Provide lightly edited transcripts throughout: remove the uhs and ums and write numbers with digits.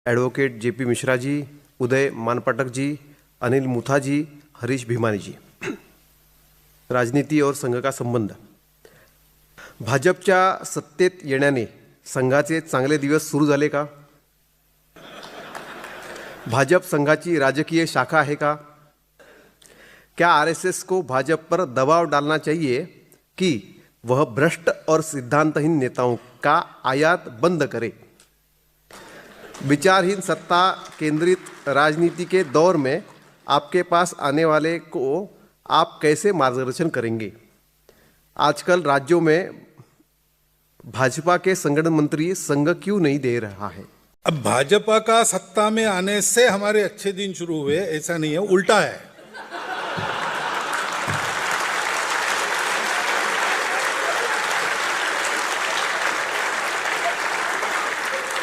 Advocate JP Mishra ji, उदय मानपाटक जी, अनिल मुथा जी, हरीश भीमानी जी। राजनीती और संघ का संबंध। भाजपच्या सत्तेत येण्याने संघाचे चांगले दिवस सुरू झाले का? भाजप संघाची राजकीय शाखा आहे का? क्या आरएसएस को भाजपा पर दबाव डालना चाहिए कि वह भ्रष्ट और सिद्धांतहीन नेताओं का आयात बंद करे? विचारहीन सत्ता केंद्रित राजनीति के दौर में आपके पास आने वाले को आप कैसे मार्गदर्शन करेंगे? आजकल राज्यों में भाजपा के संगठन मंत्री संघ क्यों नहीं दे रहा है? अब भाजपा का सत्ता में आने से हमारे अच्छे दिन शुरू हुए, ऐसा नहीं है, उल्टा है।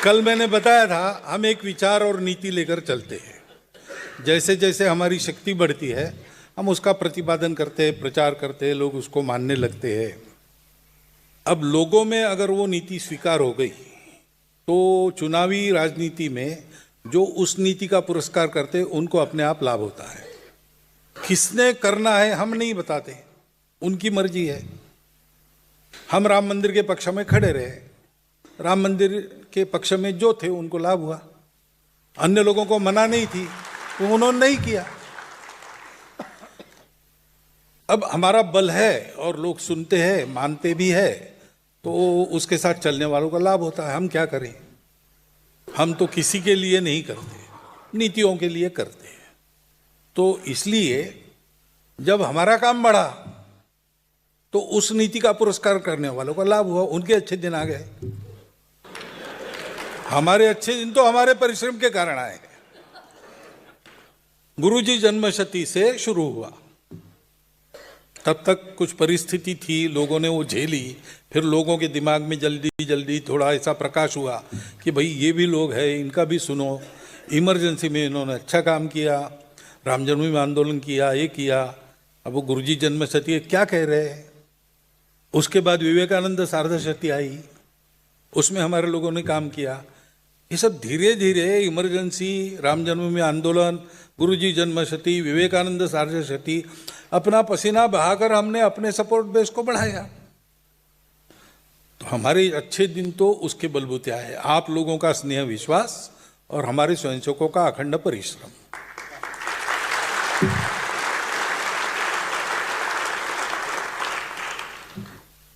कल मैंने बताया था, हम एक विचार और नीति लेकर चलते हैं। जैसे जैसे हमारी शक्ति बढ़ती है हम उसका प्रतिपादन करते हैं, प्रचार करते हैं, लोग उसको मानने लगते हैं। अब लोगों में अगर वो नीति स्वीकार हो गई तो चुनावी राजनीति में जो उस नीति का पुरस्कार करते हैं उनको अपने आप लाभ होता है। किसने करना है हम नहीं बताते, उनकी मर्जी है। हम राम मंदिर के पक्ष में खड़े रहे, राम मंदिर के पक्ष में जो थे उनको लाभ हुआ, अन्य लोगों को मना नहीं थी तो उन्होंने नहीं किया। अब हमारा बल है और लोग सुनते हैं, मानते भी है, तो उसके साथ चलने वालों का लाभ होता है। हम क्या करें? हम तो किसी के लिए नहीं करते, नीतियों के लिए करते हैं। तो इसलिए जब हमारा काम बढ़ा तो उस नीति का पुरस्कार करने वालों का लाभ हुआ, उनके अच्छे दिन आ गए। हमारे अच्छे दिन तो हमारे परिश्रम के कारण आए। गुरुजी जन्मशती से शुरू हुआ, तब तक कुछ परिस्थिति थी, लोगों ने वो झेली, फिर लोगों के दिमाग में जल्दी जल्दी थोड़ा ऐसा प्रकाश हुआ कि भाई ये भी लोग हैं, इनका भी सुनो। इमरजेंसी में इन्होंने अच्छा काम किया, राम जन्मभूमि आंदोलन किया, ये किया। अब वो गुरुजी जन्मशती क्या कह रहे हैं? उसके बाद विवेकानंद सार्धशती आई, उसमें हमारे लोगों ने काम किया। ये सब धीरे धीरे इमरजेंसी, राम जन्मभूमि आंदोलन, गुरुजी जन्मशती, विवेकानंद सार्धशती, अपना पसीना बहाकर हमने अपने सपोर्ट बेस को बढ़ाया। तो हमारे अच्छे दिन तो उसके बलबूते आए, आप लोगों का स्नेह विश्वास और हमारे स्वयंसेवकों का अखंड परिश्रम।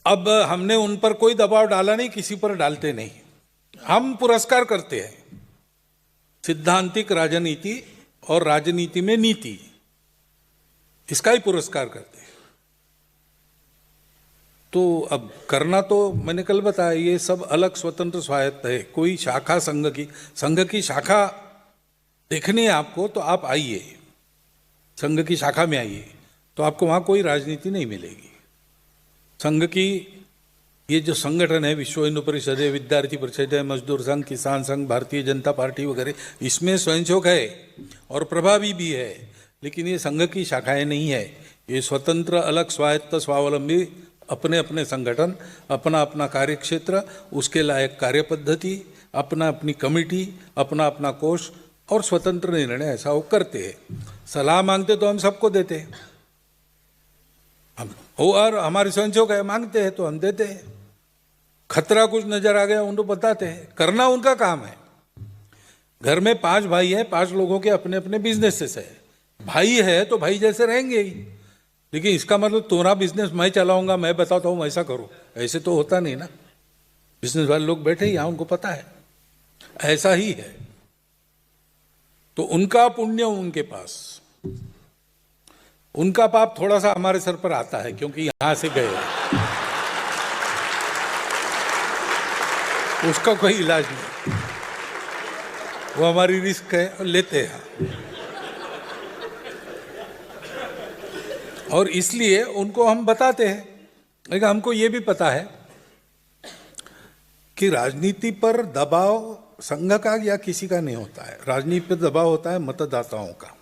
अब हमने उन पर कोई दबाव डाला नहीं, किसी पर डालते नहीं। हम पुरस्कार करते हैं, सिद्धांतिक राजनीति और राजनीति में नीति, इसका ही पुरस्कार करते हैं। तो अब करना तो मैंने कल बताया, ये सब अलग स्वतंत्र स्वायत्त है। कोई शाखा संघ की शाखा देखनी है आपको तो आप आइए, संघ की शाखा में आइए, तो आपको वहां कोई राजनीति नहीं मिलेगी। संघ की ये जो संगठन है, विश्व हिंदू परिषद है, विद्यार्थी परिषद है, मजदूर संघ, किसान संघ, भारतीय जनता पार्टी वगैरह, इसमें स्वयंसेवक है और प्रभावी भी है, लेकिन ये संघ की शाखाएं नहीं है। ये स्वतंत्र, अलग, स्वायत्त, स्वावलंबी, अपने अपने संगठन, अपना अपना कार्यक्षेत्र, उसके लायक कार्य पद्धति, अपना अपनी कमेटी, अपना अपना कोष और स्वतंत्र निर्णय ऐसा वो करते हैं। सलाह मांगते तो हम सबको देते हैं, हम और हमारे स्वयंसेवक है, मांगते हैं तो हम देते हैं। खतरा कुछ नजर आ गया उनको बताते हैं, करना उनका काम है। घर में 5 भाई हैं, 5 लोगों के अपने अपने बिजनेसेस है। भाई है तो भाई जैसे रहेंगे ही, लेकिन इसका मतलब तुम्हारा बिजनेस मैं चलाऊंगा, मैं बताता हूं ऐसा करो, ऐसे तो होता नहीं ना। बिजनेस वाले लोग बैठे ही, उनको पता है ऐसा ही है। तो उनका पुण्य उनके पास, उनका पाप थोड़ा सा हमारे सर पर आता है, क्योंकि यहां से गए, उसका कोई इलाज नहीं, वो हमारी रिस्क है और लेते हैं। और इसलिए उनको हम बताते हैं, लेकिन हमको ये भी पता है कि राजनीति पर दबाव संघ का या किसी का नहीं होता है, राजनीति पर दबाव होता है मतदाताओं का।